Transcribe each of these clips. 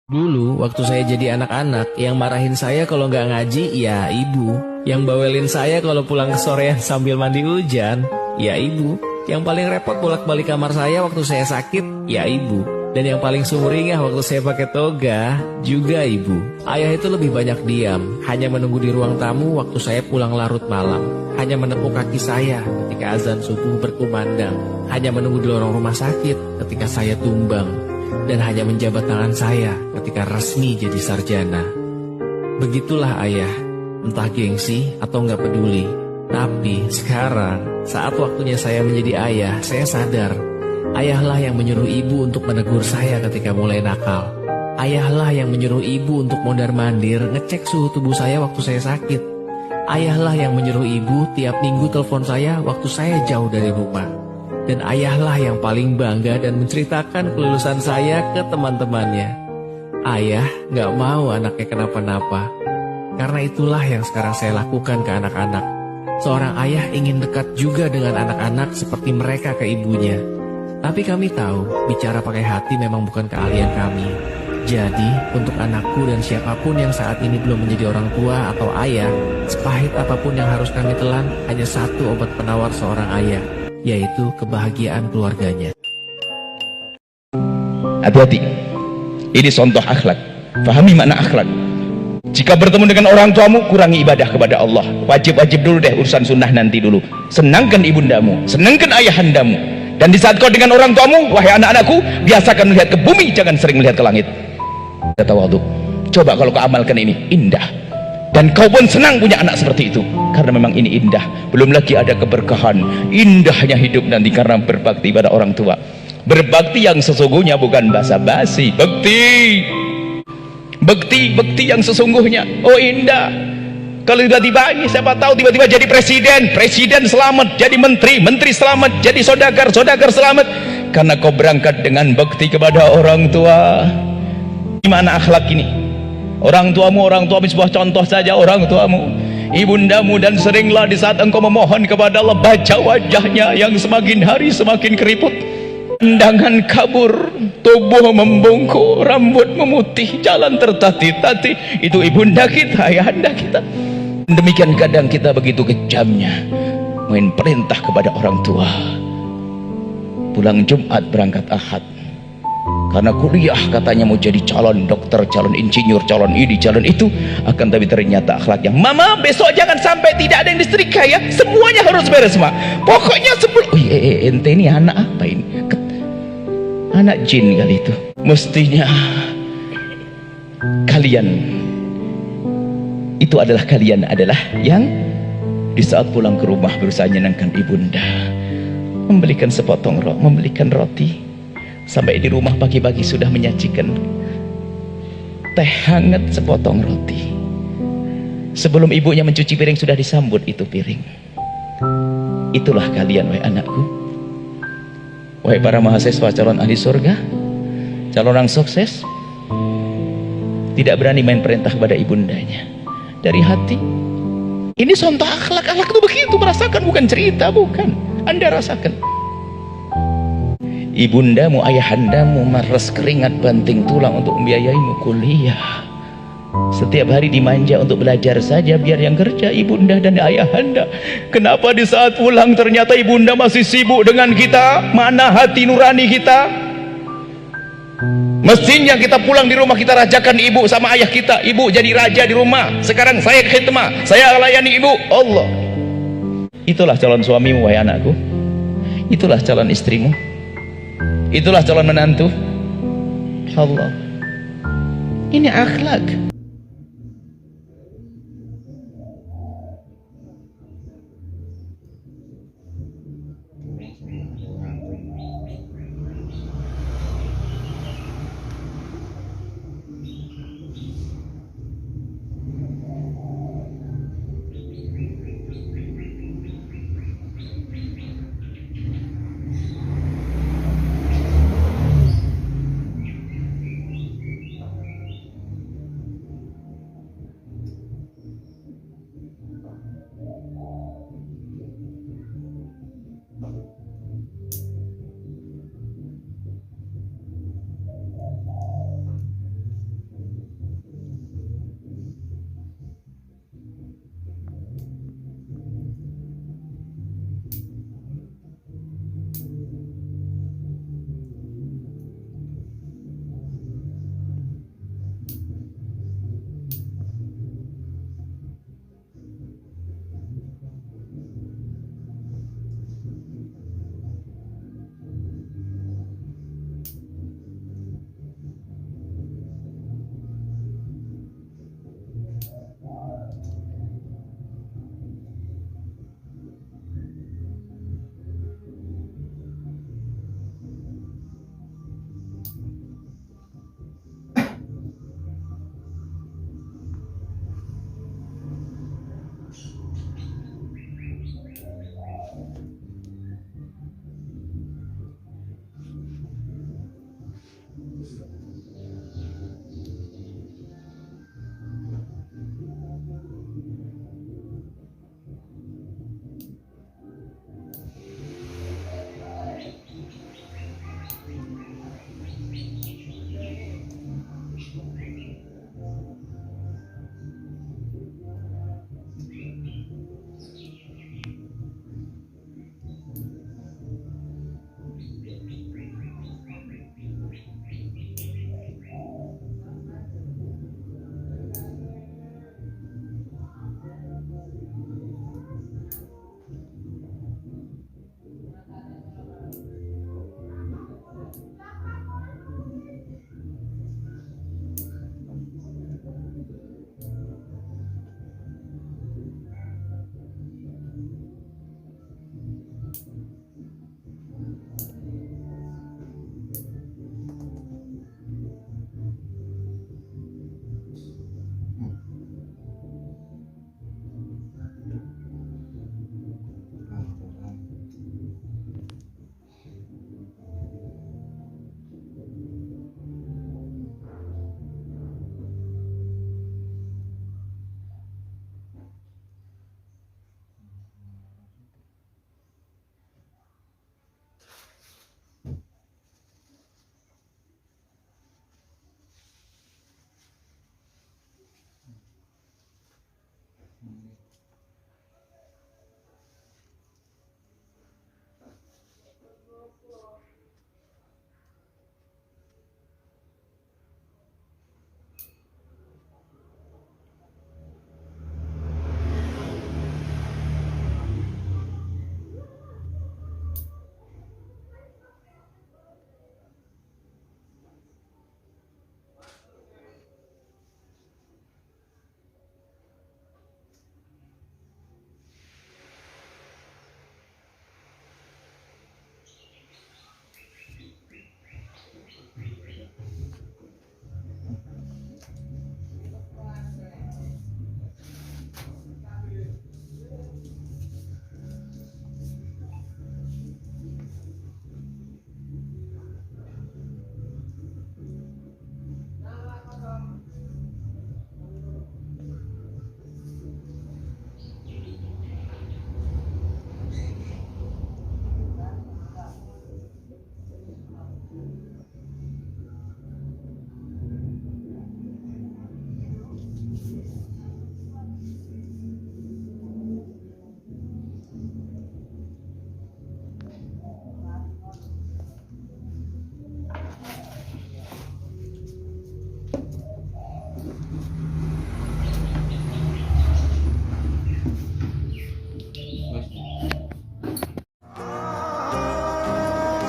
Dulu, waktu saya jadi anak-anak, yang marahin saya kalau nggak ngaji, ya ibu. Yang bawelin saya kalau pulang kesorean sambil mandi hujan, ya ibu. Yang paling repot bolak-balik kamar saya waktu saya sakit, ya ibu. Dan yang paling sumringah waktu saya pakai toga, juga ibu. Ayah itu lebih banyak diam, hanya menunggu di ruang tamu waktu saya pulang larut malam. Hanya menepuk kaki saya ketika azan subuh berkumandang. Hanya menunggu di lorong rumah sakit ketika saya tumbang. Dan hanya menjabat tangan saya ketika resmi jadi sarjana. Begitulah ayah, entah gengsi atau nggak peduli. Tapi sekarang, saat waktunya saya menjadi ayah, saya sadar. Ayahlah yang menyuruh ibu untuk menegur saya ketika mulai nakal. Ayahlah yang menyuruh ibu untuk mondar-mandir ngecek suhu tubuh saya waktu saya sakit. Ayahlah yang menyuruh ibu tiap minggu telepon saya waktu saya jauh dari rumah. Dan ayahlah yang paling bangga dan menceritakan kelulusan saya ke teman-temannya. Ayah gak mau anaknya kenapa-napa. Karena itulah yang sekarang saya lakukan ke anak-anak. Seorang ayah ingin dekat juga dengan anak-anak seperti mereka ke ibunya. Tapi kami tahu, bicara pakai hati memang bukan keahlian kami. Jadi, untuk anakku dan siapapun yang saat ini belum menjadi orang tua atau ayah, sepahit apapun yang harus kami telan, hanya satu obat penawar seorang ayah, yaitu kebahagiaan keluarganya. Hati-hati, ini contoh akhlak. Fahami makna akhlak. Jika bertemu dengan orang tuamu, kurangi ibadah kepada Allah. Wajib-wajib dulu deh, urusan sunnah nanti dulu. Senangkan ibundamu, senangkan ayahandamu. Dan di saat kau dengan orang tuamu, wahai anak-anakku, biasakan melihat ke bumi, jangan sering melihat ke langit. Tawadhu. Coba kalau kau amalkan ini, indah. Dan kau pun senang punya anak seperti itu, karena memang ini indah. Belum lagi ada keberkahan, indahnya hidup nanti karena berbakti pada orang tua. Berbakti yang sesungguhnya bukan basa-basi. Bekti yang sesungguhnya. Oh indah. Kalau tiba-tiba ini siapa tahu tiba-tiba jadi presiden selamat, jadi menteri selamat, jadi saudagar selamat, karena kau berangkat dengan bekti kepada orang tua. Gimana akhlak ini? Orang tuamu sebuah contoh saja, orang tuamu, ibundamu, dan seringlah di saat engkau memohon kepada Allah, baca wajahnya yang semakin hari semakin keriput, pandangan kabur, tubuh membungkuk, rambut memutih, jalan tertatih-tatih. Itu ibunda kita, ayahanda kita. Demikian kadang kita begitu kejamnya main perintah kepada orang tua. Pulang Jumat berangkat Ahad, karena kuliah katanya mau jadi calon dokter, calon insinyur, calon ini, calon itu. Akan tapi ternyata akhlaknya, mama besok jangan sampai tidak ada yang disetrika ya, semuanya harus beres ma. Pokoknya sebelum ente ini anak apa ini? Anak jin kali itu. Mestinya kalian adalah yang di saat pulang ke rumah berusaha menyenangkan ibunda, membelikan sepotong membelikan roti. Sampai di rumah pagi-pagi sudah menyajikan teh hangat sepotong roti. Sebelum ibunya mencuci piring sudah disambut itu piring. Itulah kalian, wahai anakku, wahai para mahasiswa calon ahli surga, calon orang sukses. Tidak berani main perintah kepada ibundanya dari hati. Ini contoh akhlak. Akhlak itu begitu, merasakan, bukan cerita, bukan. Anda rasakan. Ibundamu, ayahandamu meres keringat banting tulang untuk membiayaimu kuliah. Setiap hari dimanja untuk belajar saja, biar yang kerja ibunda dan ayahanda. Kenapa di saat pulang ternyata ibunda masih sibuk dengan kita? Mana hati nurani kita? Mestinya kita pulang di rumah, kita rajakan ibu sama ayah kita. Ibu jadi raja di rumah, sekarang saya khidmah, saya layani ibu. Allah, itulah calon suamimu, wahai anakku. Itulah calon istrimu. Itulah calon menantu. Allah, ini akhlak.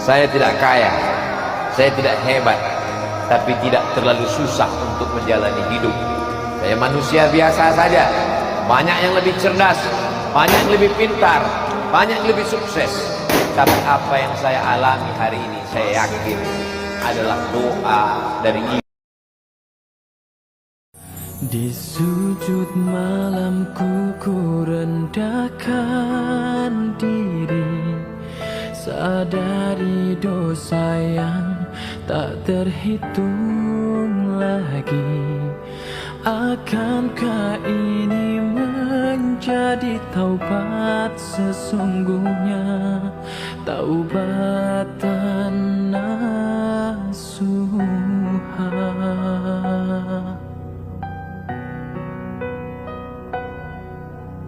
Saya tidak kaya, saya tidak hebat, tapi tidak terlalu susah untuk menjalani hidup. Saya manusia biasa saja. Banyak yang lebih cerdas, banyak yang lebih pintar, banyak yang lebih sukses. Tapi apa yang saya alami hari ini, saya yakin adalah doa dari ibu. Di sujud malamku ku rendahkan diri, sadari dosa yang tak terhitung lagi. Akankah ini menjadi taubat sesungguhnya, taubatan nasuha?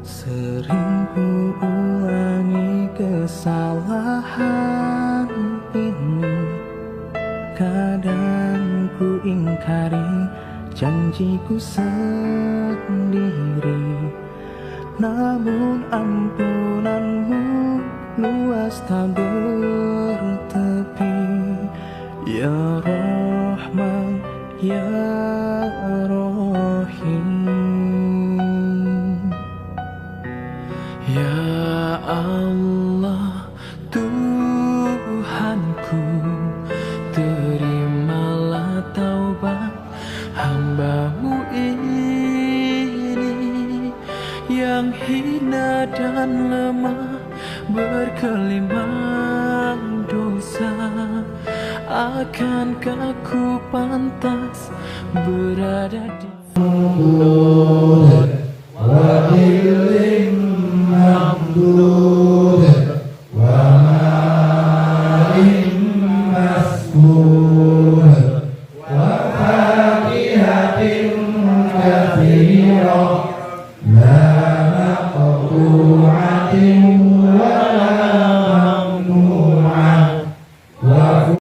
Sering ku ulangi kesalahan ini, kadang ku ingkari janjiku sendiri. Namun ampunanmu luas tak bertepi, ya Rahman, ya Rahim. Ya Allah Tuhanku, terimalah taubat hamba-Mu ini yang hina dan lemah, berkelimang dosa. Akankah ku pantas berada di Wa